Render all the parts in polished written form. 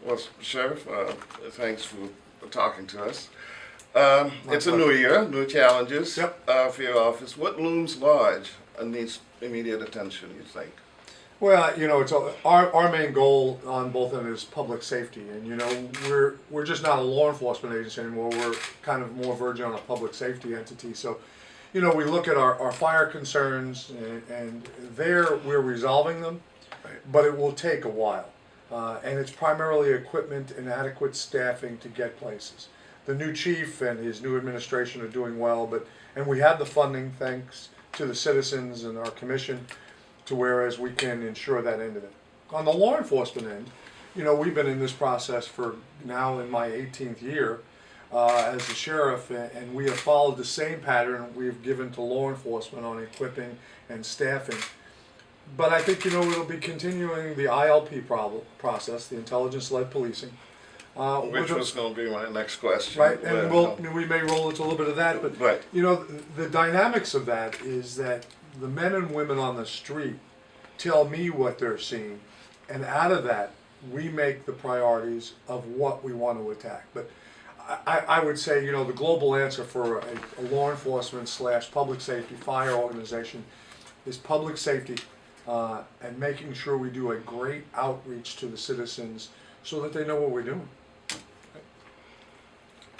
Well, Sheriff, thanks for talking to us. It's a pleasure. new year, new challenges Yep. for your office. What looms large and needs immediate attention, you think? Well, it's our main goal on both ends is public safety, and we're just not a law enforcement agency anymore. We're kind of more verging on a public safety entity. So, we look at our fire concerns, and there we're resolving them, Right. but it will take a while, and it's primarily equipment and adequate staffing to get places. The new chief and his new administration are doing well, and we have the funding thanks to the citizens and our commission, to whereas we can ensure that end of it. On the law enforcement end, we've been in this process for now in my 18th year as the sheriff, and we have followed the same pattern we've given to law enforcement on equipping and staffing. But I think, it'll be continuing the ILP process, the intelligence-led policing. Which was going to be my next question. Right, and we may roll into a little bit of that, but Right. the dynamics of that is that the men and women on the street tell me what they're seeing, and out of that, we make the priorities of what we want to attack. But I would say, the global answer for a law enforcement / public safety fire organization is public safety and making sure we do a great outreach to the citizens so that they know what we're doing.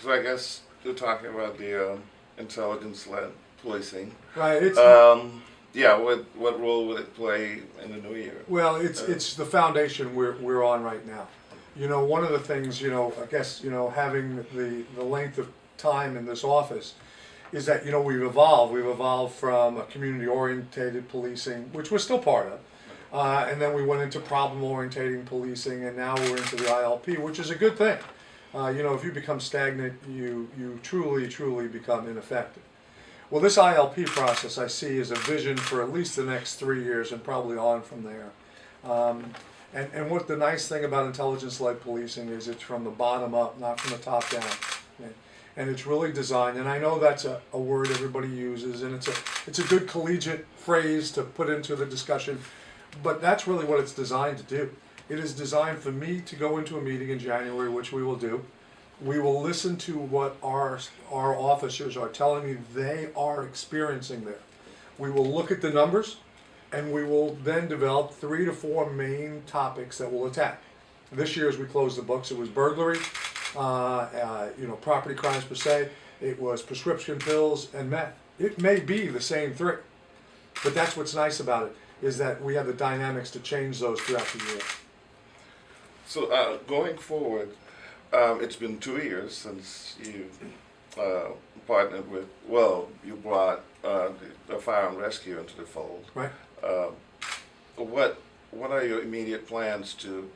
So I guess you're talking about the intelligence-led policing. Right. Yeah, what role would it play in the new year? Well, it's the foundation we're on right now. One of the things, I guess, having the length of time in this office is that, we've evolved. We've evolved from a community-oriented policing, which we're still part of, and then we went into problem-orientated policing, and now we're into the ILP, which is a good thing. If you become stagnant, you truly become ineffective. Well, this ILP process I see is a vision for at least the next 3 years and probably on from there. And what the nice thing about intelligence-led policing is it's from the bottom up, not from the top down. And it's really designed, and I know that's a word everybody uses, and it's a good collegiate phrase to put into the discussion, but that's really what it's designed to do. It is designed for me to go into a meeting in January, which we will do. We will listen to what our officers are telling me they are experiencing there. We will look at the numbers, and we will then develop 3 to 4 main topics that we'll attack. This year, as we close the books, it was burglary, property crimes per se. It was prescription pills and meth. It may be the same 3, but that's what's nice about it, is that we have the dynamics to change those throughout the year. So going forward, it's been 2 years since you partnered with, you brought the fire and rescue into the fold. Right. What are your immediate plans to,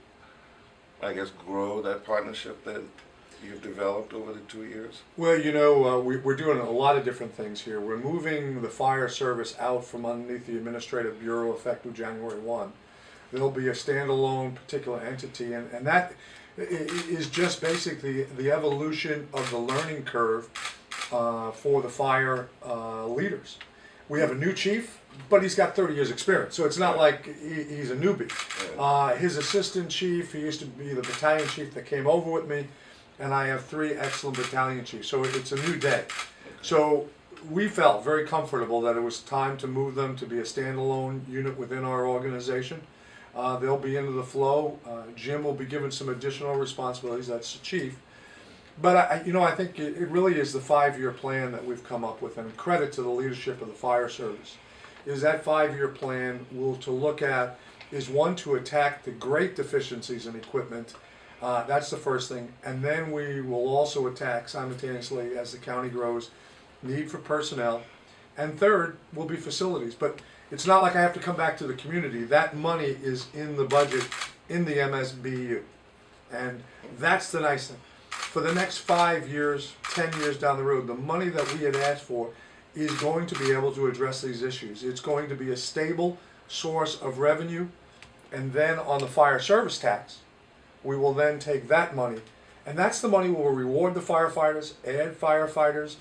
I guess, grow that partnership that you've developed over the 2 years? Well, we're doing a lot of different things here. We're moving the fire service out from underneath the Administrative Bureau effective January 1. There'll be a standalone particular entity, and that is just basically the evolution of the learning curve for the fire leaders. We have a new chief, but he's got 30 years experience, so it's not like he's a newbie. His assistant chief, he used to be the battalion chief that came over with me, and I have 3 excellent battalion chiefs, so it's a new day. So we felt very comfortable that it was time to move them to be a standalone unit within our organization. They'll be into the flow. Jim will be given some additional responsibilities, that's the chief. But I think it really is the 5-year plan that we've come up with, and credit to the leadership of the fire service, is that 5-year plan to look at is one, to attack the great deficiencies in equipment. That's the first thing. And then we will also attack simultaneously, as the county grows, need for personnel. And third will be facilities. But it's not like I have to come back to the community. That money is in the budget in the MSBU. And that's the nice thing. For the next 5 years, 10 years down the road, the money that we had asked for is going to be able to address these issues. It's going to be a stable source of revenue. And then on the fire service tax, we will then take that money. And that's the money we'll reward the firefighters, add firefighters,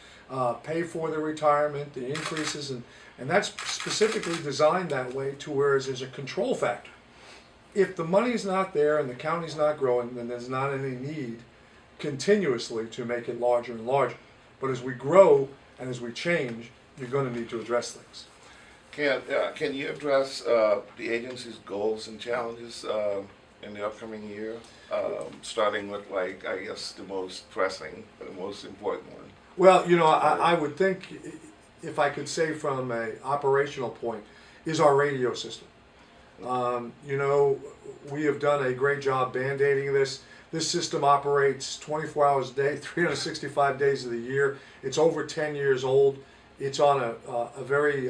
pay for their retirement, the increases, and that's specifically designed that way to whereas there's a control factor. if the money's not there and the county's not growing, then there's not any need continuously to make it larger and larger. But as we grow and as we change, you're going to need to address things. Can you address the agency's goals and challenges in the upcoming year, starting with, like, I guess, the most pressing, the most important one? Well, you know, I would think, if I could say from an operational point, is our radio system. You know, we have done a great job band-aiding this. This system operates 24 hours a day, 365 days of the year. It's over 10 years old. It's on a very,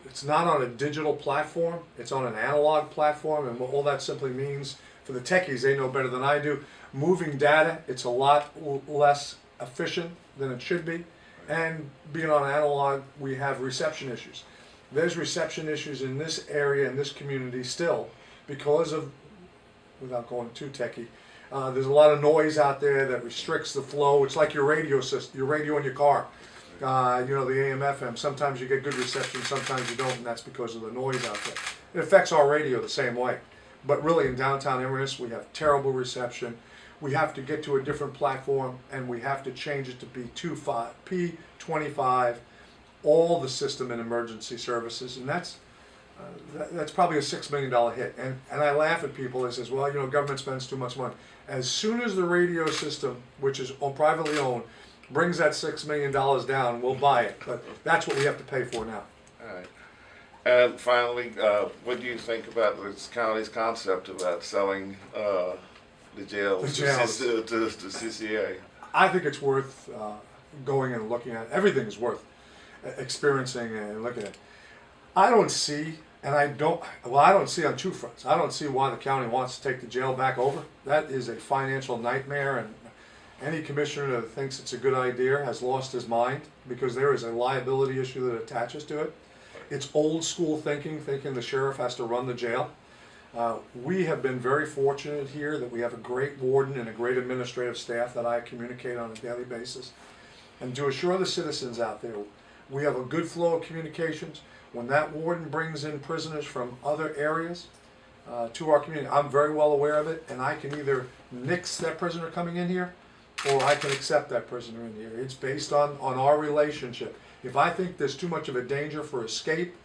it's not on a digital platform. It's on an analog platform, and all that simply means, for the techies, they know better than I do, moving data, it's a lot less efficient than it should be. And being on analog, we have reception issues. There's reception issues in this area, in this community still, because of, without going too techie, there's a lot of noise out there that restricts the flow. It's like your radio system, your radio in your car. You know, the AM, FM, sometimes you get good reception, sometimes you don't, and that's because of the noise out there. It affects our radio the same way. But really, in downtown Inverness, we have terrible reception. We have to get to a different platform, and we have to change it to P25, all the system in emergency services, and that's probably a $6 million hit. And I laugh at people that says, well, you know, government spends too much money. As soon as the radio system, which is privately owned, brings that $6 million down, we'll buy it. But that's what we have to pay for now. All right. And finally, what do you think about this county's concept about selling the jails to CCA? I think it's worth going and looking at. Everything is worth experiencing and looking at. I don't see, I don't see on two fronts. I don't see why the county wants to take the jail back over. That is a financial nightmare, and any commissioner that thinks it's a good idea has lost his mind, because there is a liability issue that attaches to it. It's old school thinking the sheriff has to run the jail. We have been very fortunate here that we have a great warden and a great administrative staff that I communicate on a daily basis. And to assure the citizens out there, we have a good flow of communications. When that warden brings in prisoners from other areas to our community, I'm very well aware of it, and I can either nix that prisoner coming in here, or I can accept that prisoner in here. It's based on our relationship. If I think there's too much of a danger for escape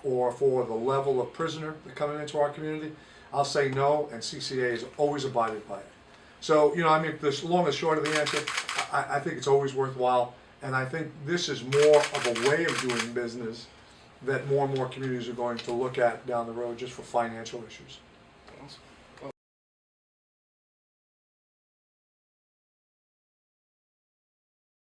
or for the level of prisoner coming into our community, I'll say no, and CCA has always abided by it. So, you know, I mean, the long and short of the answer, I think it's always worthwhile, and I think this is more of a way of doing business that more and more communities are going to look at down the road, just for financial issues. Awesome.